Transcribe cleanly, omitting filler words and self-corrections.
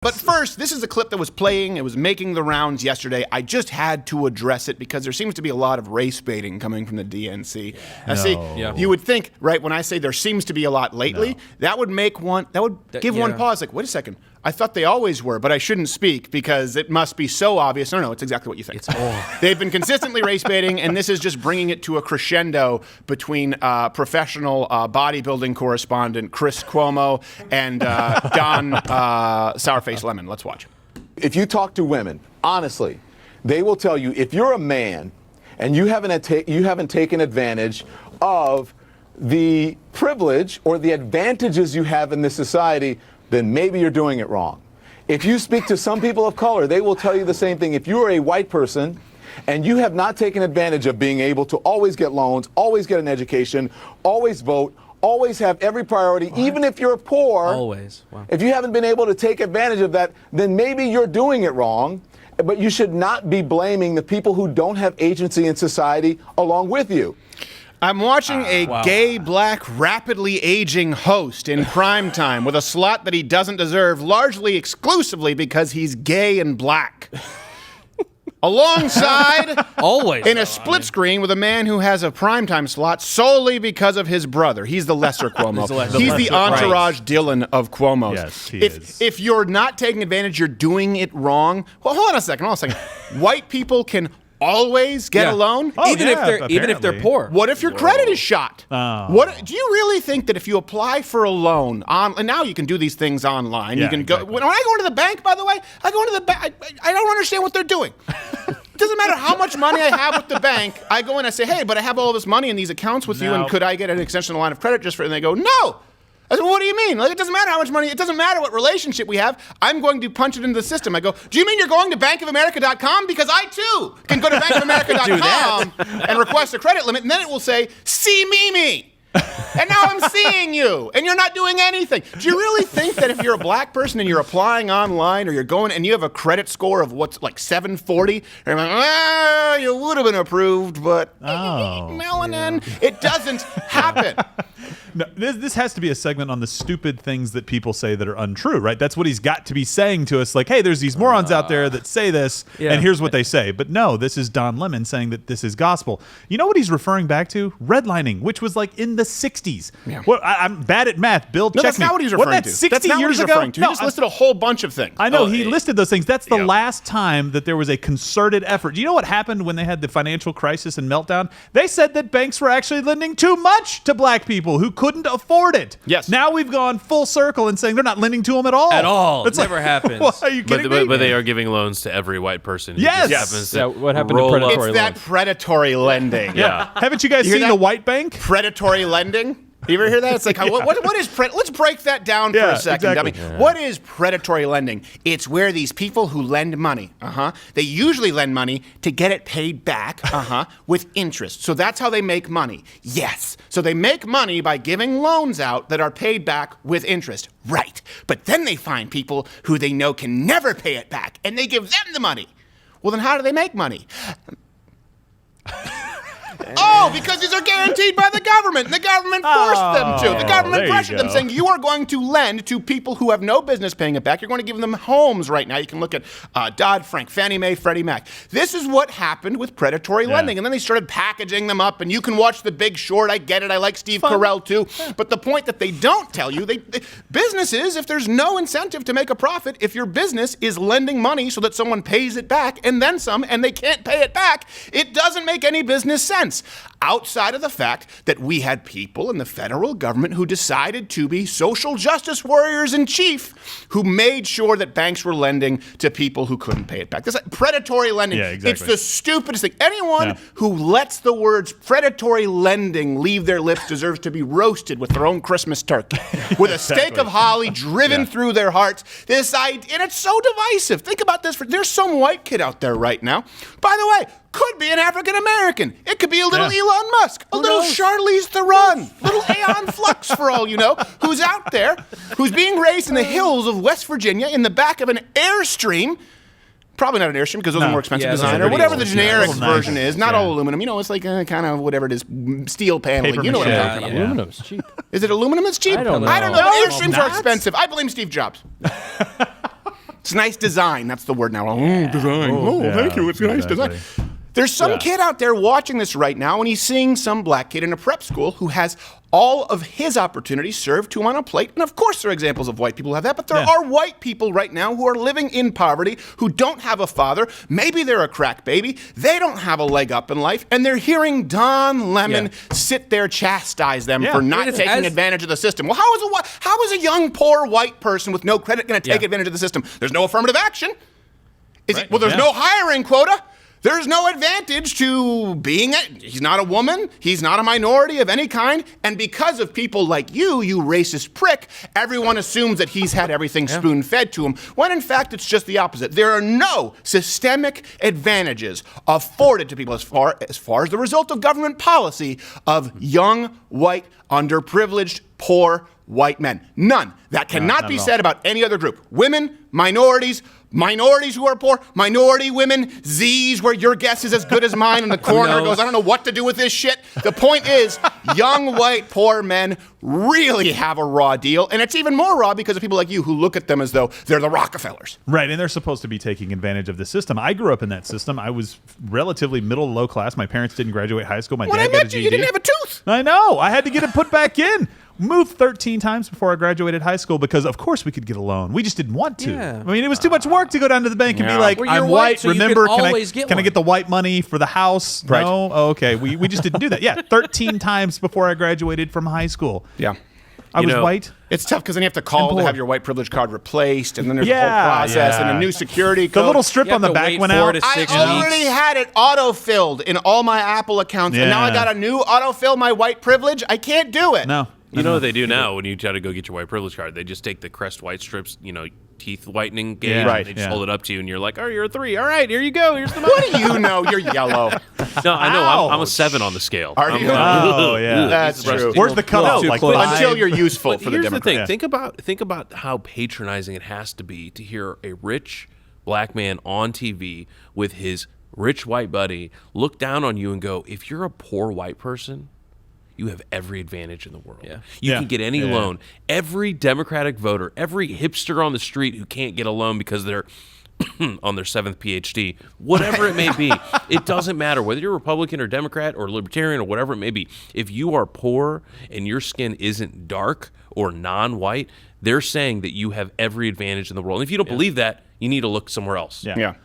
But first, this is a clip that was playing. It was making the rounds yesterday. I just had to address it because there seems to be a lot of race baiting coming from the DNC. You would think, right, when I say there seems to be a lot lately, that would give one pause. Like, wait a second. I thought they always were, but I shouldn't speak because it must be so obvious. No, it's exactly what you think. They've been consistently race baiting, and this is just bringing it to a crescendo between professional bodybuilding correspondent Chris Cuomo and Don Sourface Lemon. Let's watch. If you talk to women, honestly, they will tell you if you're a man and you haven't taken advantage of the privilege or the advantages you have in this society, then maybe you're doing it wrong. If you speak to some people of color, they will tell you the same thing. If you are a white person and you have not taken advantage of being able to always get loans, always get an education, always vote, always have every priority, even if you're poor, always. Wow. If you haven't been able to take advantage of that, then maybe you're doing it wrong. But you should not be blaming the people who don't have agency in society along with you. I'm watching a gay, black, rapidly aging host in prime time with a slot that he doesn't deserve, largely exclusively because he's gay and black. Alongside, always in a split screen with a man who has a primetime slot solely because of his brother. He's the lesser Cuomo. He's the entourage Dylan of Cuomo's. Yes, he is. If you're not taking advantage, you're doing it wrong. Well, hold on a second. White people can always get a loan, even if they're poor. What if your credit is shot? What do you really think that if you apply for a loan and now you can do these things online? You can go. When I go into the bank, by the way, I go into the bank. I don't understand what they're doing. It doesn't matter how much money I have with the bank. I go in, I say, hey, but I have all this money in these accounts with you, and could I get an extension of the line of credit just for it? And they go, no. I said, well, what do you mean? Like, it doesn't matter how much money, it doesn't matter what relationship we have. I'm going to punch it into the system. I go, do you mean you're going to bankofamerica.com? Because I, too, can go to bankofamerica.com and request a credit limit, and then it will say, see me. And now I'm seeing you, and you're not doing anything. Do you really think that if you're a black person and you're applying online or you're going and you have a credit score of what's like 740, you're like, you would have been approved, but melanin, it doesn't happen. No, this has to be a segment on the stupid things that people say that are untrue, right? That's what he's got to be saying to us. Like, hey, there's these morons out there that say this, and here's what they say. But no, this is Don Lemon saying that this is gospel. You know what he's referring back to? Redlining, which was like in the 60s. Yeah. I'm bad at math. Bill, check that's me. not what he's referring to. 60 that's not years what he's ago? referring to. He just listed a whole bunch of things. I know, he listed those things. That's the last time that there was a concerted effort. Do you know what happened when they had the financial crisis and meltdown? They said that banks were actually lending too much to black people who couldn't afford it. Yes. Now we've gone full circle and saying they're not lending to them at all. At all. It's never happens. What, are you kidding me? But they are giving loans to every white person. Yes. What happened to predatory loans? It's that predatory lending. Haven't you guys seen The White Bank? Predatory lending? You ever hear that? It's like, what is let's break that down for a second, dummy. What is predatory lending? It's where these people who lend money, they usually lend money to get it paid back, with interest. So that's how they make money. Yes. So they make money by giving loans out that are paid back with interest. Right. But then they find people who they know can never pay it back, and they give them the money. Well, then how do they make money? Because these are guaranteed by the government, and the government forced them to. The government pressured them, saying, you are going to lend to people who have no business paying it back. You're going to give them homes right now. You can look at Dodd-Frank, Fannie Mae, Freddie Mac. This is what happened with predatory lending, and then they started packaging them up, and you can watch The Big Short. I get it. I like Steve Carell, too. But the point that they don't tell you, businesses, if there's no incentive to make a profit, if your business is lending money so that someone pays it back and then some, and they can't pay it back, it doesn't make any business sense. Outside of the fact that we had people in the federal government who decided to be social justice warriors in chief who made sure that banks were lending to people who couldn't pay it back. This predatory lending. It's the stupidest thing. Anyone who lets the words predatory lending leave their lips deserves to be roasted with their own Christmas turkey, with a stake of holly driven through their hearts. And it's so divisive. Think about this. There's some white kid out there right now. By the way, could be an African-American. It could be a little Elon Musk, a little Charlize Theron, little Aeon Flux for all you know, who's out there, who's being raised in the hills of West Virginia in the back of an Airstream. Probably not an Airstream because those are more expensive design, or whatever the generic version is. Not all aluminum. You know, it's like kind of whatever it is, steel paneling. You know what I'm talking about. Aluminum's cheap. Is it aluminum that's cheap? I don't know. Airstreams are expensive. I blame Steve Jobs. It's nice design. That's the word now. Design. Thank you. It's nice design. There's some kid out there watching this right now, and he's seeing some black kid in a prep school who has all of his opportunities served to him on a plate. And of course there are examples of white people who have that, but there are white people right now who are living in poverty, who don't have a father. Maybe they're a crack baby. They don't have a leg up in life, and they're hearing Don Lemon sit there chastise them for not taking advantage of the system. Well, how is a young, poor white person with no credit going to take advantage of the system? There's no affirmative action. Well, there's no hiring quota. There's no advantage to being he's not a woman, he's not a minority of any kind, and because of people like you racist prick, everyone assumes that he's had everything spoon-fed to him, when in fact it's just the opposite. There are no systemic advantages afforded to people as far as the result of government policy of young, white, underprivileged, poor white men. None. That cannot be said about any other group. Women, minorities who are poor, minority women, Z's where your guess is as good as mine, and the coroner goes, I don't know what to do with this shit. The point is, young, white, poor men really have a raw deal, and it's even more raw because of people like you who look at them as though they're the Rockefellers. Right, and they're supposed to be taking advantage of the system. I grew up in that system. I was relatively middle to low class. My parents didn't graduate high school. My dad got a GED. You didn't have a tooth. I know. I had to get it put back in. Moved 13 times before I graduated high school because, of course, we could get a loan. We just didn't want to. Yeah. I mean, it was too much work to go down to the bank and be like, Well, you're I'm white, white, so you remember, can can always get I one. get the white money for the house? Right. No? Oh, okay. We just didn't do that. Yeah, 13 times before I graduated from high school. Yeah. I was white. It's tough because then you have to call to have your white privilege card replaced, and then there's a whole Yeah, process and a new security code. The little strip You on have the to back wait went 4 out. to I 6 already weeks. had it auto-filled in all my Apple accounts, and now I got a new autofill my white privilege. I can't do it. No. You know what they do now when you try to go get your white privilege card? They just take the Crest white strips, teeth whitening gauge, Yeah, and right, they just yeah. hold it up to you, and you're like, oh, you're a 3. All right, here you go. Here's the money. What do you know? You're yellow. No, I know. I'm a Ouch. 7 on the scale. Are I'm you? Oh, yeah. That's true. Where's the cutoff? too Like close. 5? Until you're useful But for the here's the Democrats. thing. Think about how patronizing it has to be to hear a rich black man on TV with his rich white buddy look down on you and go, if you're a poor white person, you have every advantage in the world. Yeah. You Yeah. can get any Yeah. loan. Every Democratic voter, every hipster on the street who can't get a loan because they're on their 7th PhD, whatever it may be, it doesn't matter whether you're Republican or Democrat or Libertarian or whatever it may be. If you are poor and your skin isn't dark or non-white, they're saying that you have every advantage in the world. And if you don't believe that, you need to look somewhere else. Yeah. Yeah.